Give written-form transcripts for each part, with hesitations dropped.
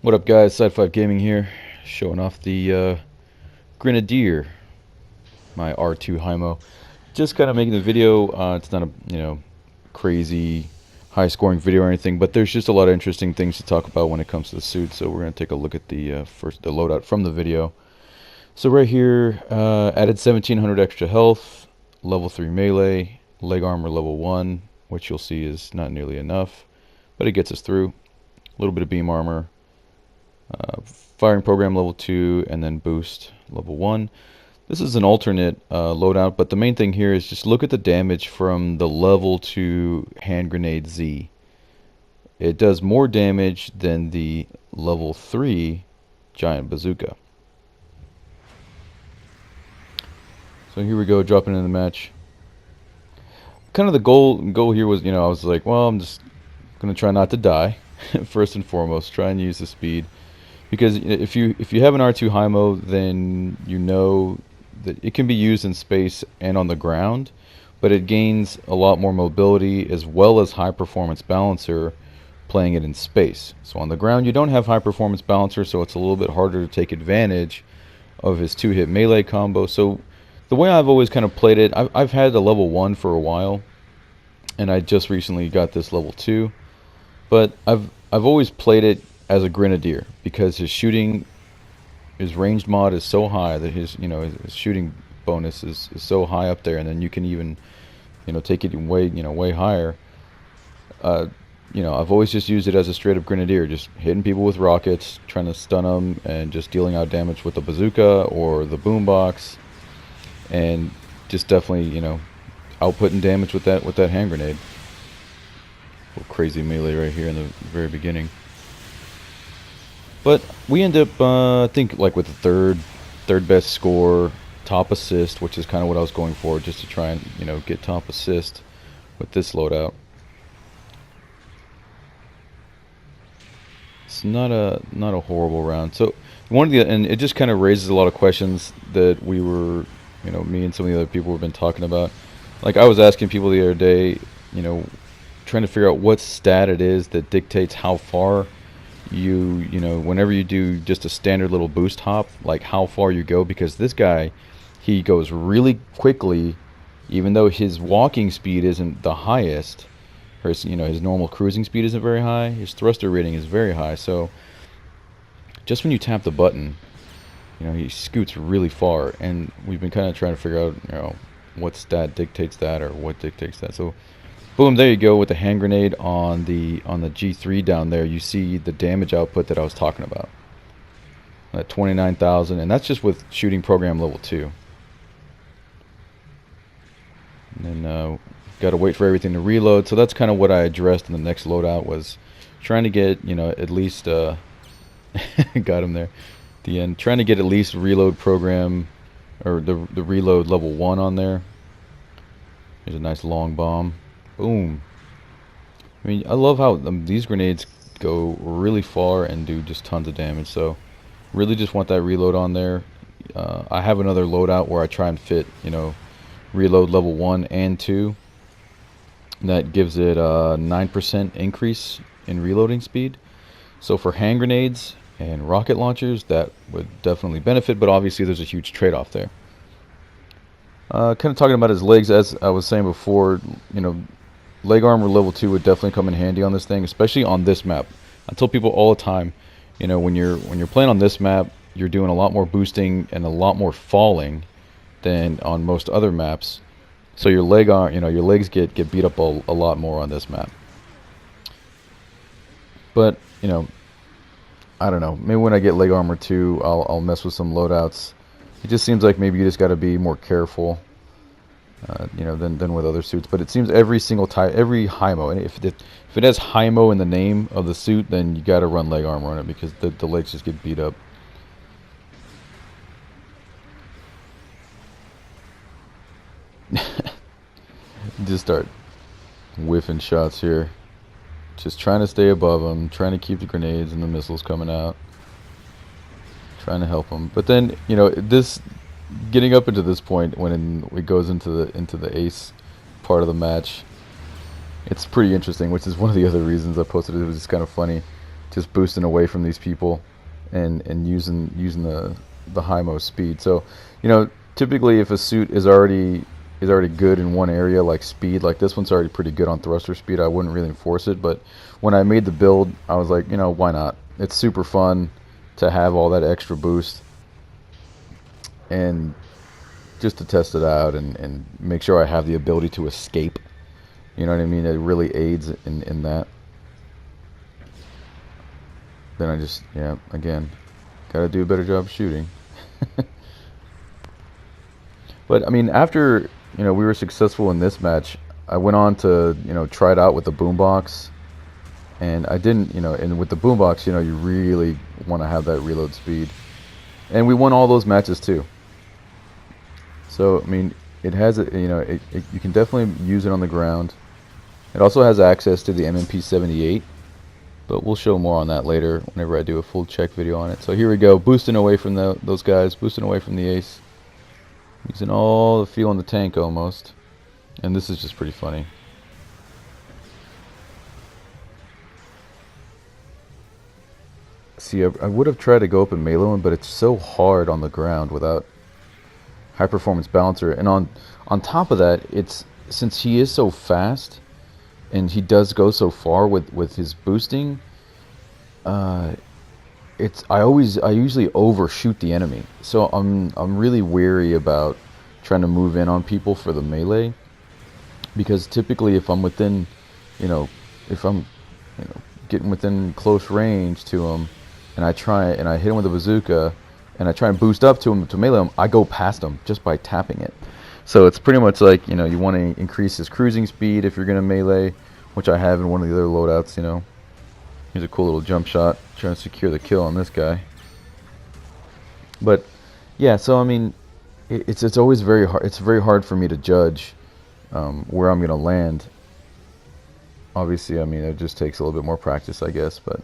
What up, guys? Sci-Fi Gaming here, showing off the Grenadier, my R2 HiMo. Just kind of making the video. It's not a crazy high-scoring video or anything, but there's just a lot of interesting things to talk about when it comes to the suit. So we're gonna take a look at the first the loadout from the video. So right here, added 1700 extra health, level 3 melee, leg armor level 1, which you'll see is not nearly enough, but it gets us through. A little bit of beam armor. Firing program level 2, and then boost level 1. This is an alternate loadout, but the main thing here is just look at the damage from the level 2 hand grenade Z. It does more damage than the level 3 giant bazooka. So here we go, dropping in the match. Kind of the goal here was, I was like, well, I'm just gonna try not to die. First and foremost, try and use the speed. Because if you have an R2 HiMo, then you know that it can be used in space and on the ground, but it gains a lot more mobility as well as high performance balancer playing it in space. So on the ground you don't have high performance balancer, so it's a little bit harder to take advantage of his 2-hit melee combo. So the way I've always kind of played it, I've had a level 1 for a while, and I just recently got this level 2, but I've always played it as a Grenadier because his ranged mod is so high that his shooting bonus is so high up there, and then you can even take it way higher. I've always just used it as a straight up Grenadier, just hitting people with rockets, trying to stun them, and just dealing out damage with the bazooka or the boombox, and just definitely outputting damage with that hand grenade. Little crazy melee right here in the very beginning. But we end up, I think, like with the third best score, top assist, which is kind of what I was going for, just to try and get top assist with this loadout. It's not a horrible round. So and it just kind of raises a lot of questions that we were, me and some of the other people have been talking about. Like I was asking people the other day, trying to figure out what stat it is that dictates how far whenever you do just a standard little boost hop, like how far you go, because this guy, he goes really quickly, even though his walking speed isn't the highest, or his normal cruising speed isn't very high. His thruster rating is very high, so just when you tap the button, he scoots really far, and we've been kind of trying to figure out, what stat dictates that, or what dictates that. So boom, there you go with the hand grenade on the G3 down there. You see the damage output that I was talking about. At 29,000, and that's just with shooting program level 2. And then got to wait for everything to reload. So that's kind of what I addressed in the next loadout, was trying to get, at least got him there at the end. Trying to get at least reload program, or the reload level 1 on there. There's a nice long bomb. Boom. I mean, I love how these grenades go really far and do just tons of damage. So really just want that reload on there. I have another loadout where I try and fit, reload level 1 and 2. That gives it a 9% increase in reloading speed. So for hand grenades and rocket launchers, that would definitely benefit, but obviously there's a huge trade-off there. Kind of talking about his legs, as I was saying before, leg armor level 2 would definitely come in handy on this thing, especially on this map. I tell people all the time, when you're playing on this map, you're doing a lot more boosting and a lot more falling than on most other maps. So your legs get beat up a lot more on this map. But I don't know. Maybe when I get leg armor 2, I'll mess with some loadouts. It just seems like maybe you just got to be more careful. Than with other suits. But it seems every single type, every HiMo, and if it has HiMo in the name of the suit, then you got to run leg armor on it, because the legs just get beat up. Just start whiffing shots here. Just trying to stay above them, trying to keep the grenades and the missiles coming out. Trying to help them. But then, this getting up into this point, when it goes into the ace part of the match, it's pretty interesting, which is one of the other reasons I posted it. It was just kind of funny. just boosting away from these people and using the HiMo speed. So, you know, typically if a suit is already good in one area, like speed, like this one's already pretty good on thruster speed, I wouldn't really enforce it. But when I made the build, I was like, you know, why not? It's super fun to have all that extra boost, and just to test it out and make sure I have the ability to escape. You know what I mean? It really aids in that. Then I just, yeah, again, gotta do a better job shooting. But I mean, after, you know, we were successful in this match, I went on to, you know, try it out with the boombox, and I didn't, you know, and with the boombox, you know, you really want to have that reload speed, and we won all those matches too. So I mean, it has a, you know, you can definitely use it on the ground. It also has access to the MMP78, but we'll show more on that later whenever I do a full check video on it. So here we go, boosting away from those guys, boosting away from the ace. Using all the fuel in the tank almost. And this is just pretty funny. See, I would have tried to go up and melee him, but it's so hard on the ground without high performance balancer. And on top of that, it's, since he is so fast and he does go so far with his boosting, I usually overshoot the enemy, so I'm really wary about trying to move in on people for the melee, because typically if I'm within, if I'm getting within close range to him, and I hit him with a bazooka, and I try and boost up to him to melee him, I go past him just by tapping it. So it's pretty much like, you want to increase his cruising speed if you're going to melee, which I have in one of the other loadouts. Here's a cool little jump shot, trying to secure the kill on this guy. But yeah, so I mean, it's always very hard. It's very hard for me to judge where I'm gonna land. Obviously, I mean, it just takes a little bit more practice, I guess. But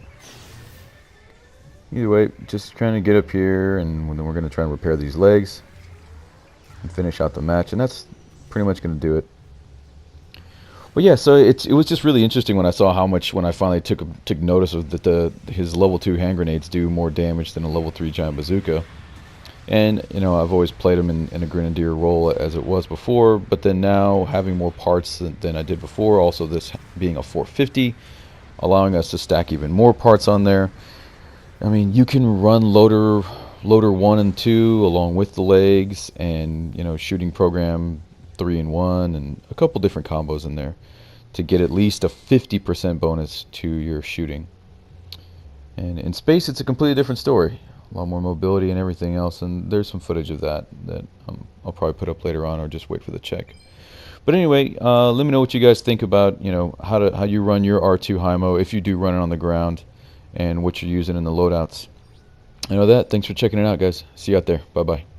either way, just trying to get up here, and then we're gonna try and repair these legs and finish out the match, and that's pretty much gonna do it. But yeah, so it was just really interesting when I saw how much, when I finally took notice of that his level 2 hand grenades do more damage than a level 3 giant bazooka. And I've always played him in a grenadier role as it was before, but then now having more parts than I did before, also this being a 450, allowing us to stack even more parts on there. I mean, you can run loader 1 and 2 along with the legs, and shooting program 3 and 1, and a couple different combos in there to get at least a 50% bonus to your shooting. And in space, it's a completely different story. A lot more mobility and everything else, and there's some footage of that I'll probably put up later on, or just wait for the check. But anyway, let me know what you guys think about how you run your R2 HiMo, if you do run it on the ground, and what you're using in the loadouts. Thanks for checking it out, guys. See you out there. Bye bye.